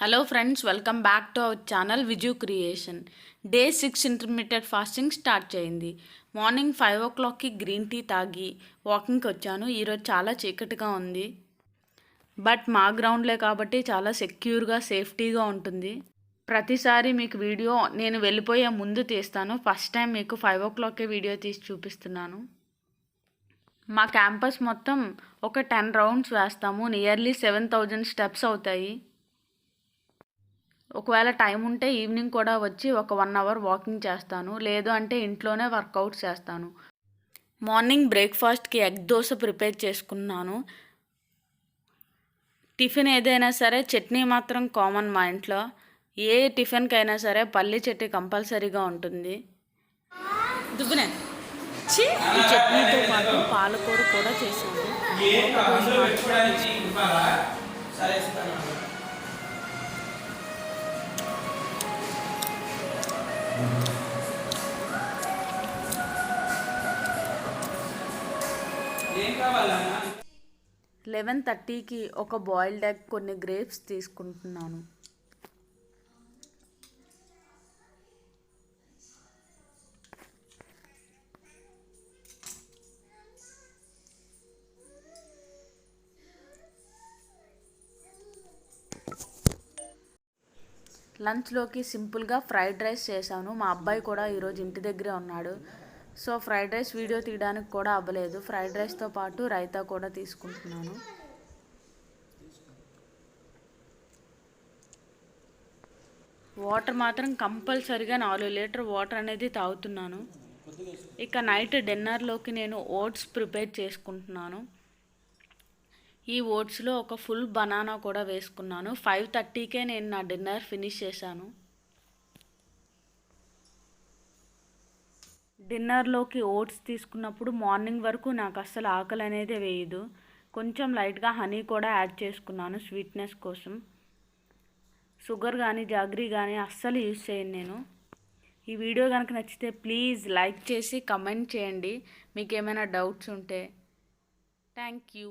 Hello friends, welcome back to our channel Viju creation. Day 6 intermediate fasting start చేయింది. Morning 5 o'clockకి green tea తాగి వాకింగ్కి వచ్చాను. ఈరోజు చాలా చీకటిగా ఉంది, బట్ మా గ్రౌండ్లే కాబట్టి చాలా సెక్యూర్గా సేఫ్టీగా ఉంటుంది. ప్రతిసారి మీకు వీడియో నేను వెళ్ళిపోయే ముందు తీస్తాను. ఫస్ట్ టైం మీకు 5 o'clockకే వీడియో తీసి చూపిస్తున్నాను. మా క్యాంపస్ మొత్తం ఒక 10 రౌండ్స్ వేస్తాము. నియర్లీ 7,000 స్టెప్స్ అవుతాయి. ఒకవేళ టైం ఉంటే ఈవినింగ్ కూడా వచ్చి ఒక 1 hour వాకింగ్ చేస్తాను, లేదు అంటే ఇంట్లోనే వర్కౌట్ చేస్తాను. మార్నింగ్ బ్రేక్ఫాస్ట్కి ఎగ్ దోశ ప్రిపేర్ చేసుకున్నాను. టిఫిన్ ఏదైనా సరే చట్నీ మాత్రం కామన్ మా ఇంట్లో. ఏ టిఫిన్కైనా సరే పల్లి చట్నీ కంపల్సరీగా ఉంటుంది. ఈ చట్నీతో పాటు పాలకూర కూడా చేశాను. ఏం కావాలన్నా 11:30కి ఒక బాయిల్డ్ ఎగ్, కొన్ని గ్రేప్స్ తీసుకుంటున్నాను. లంచ్లోకి సింపుల్గా ఫ్రైడ్ రైస్ చేశాను. మా అబ్బాయి కూడా ఈరోజు ఇంటి దగ్గరే ఉన్నాడు, సో ఫ్రైడ్ రైస్ వీడియో తీయడానికి కూడా అవ్వలేదు. ఫ్రైడ్ రైస్తో పాటు రైతా కూడా తీసుకుంటున్నాను. వాటర్ మాత్రం కంపల్సరీగా 4 లీటర్ వాటర్ అనేది తాగుతున్నాను. ఇక నైట్ డిన్నర్లోకి నేను ఓట్స్ ప్రిపేర్ చేసుకుంటున్నాను. ఈ ఓట్స్లో ఒక ఫుల్ బనానా కూడా వేసుకున్నాను. 5:30కే నేను నా డిన్నర్ ఫినిష్ చేశాను. డిన్నర్లోకి ఓట్స్ తీసుకున్నప్పుడు మార్నింగ్ వరకు నాకు అస్సలు ఆకలి అనేది వేయదు. కొంచెం లైట్గా హనీ కూడా యాడ్ చేసుకున్నాను స్వీట్నెస్ కోసం. షుగర్ కానీ జాగరీ కానీ అస్సలు యూజ్ చేయను నేను. ఈ వీడియో కనుక నచ్చితే ప్లీజ్ లైక్ చేసి కమెంట్ చేయండి, మీకు ఏమైనా డౌట్స్ ఉంటే. Thank you.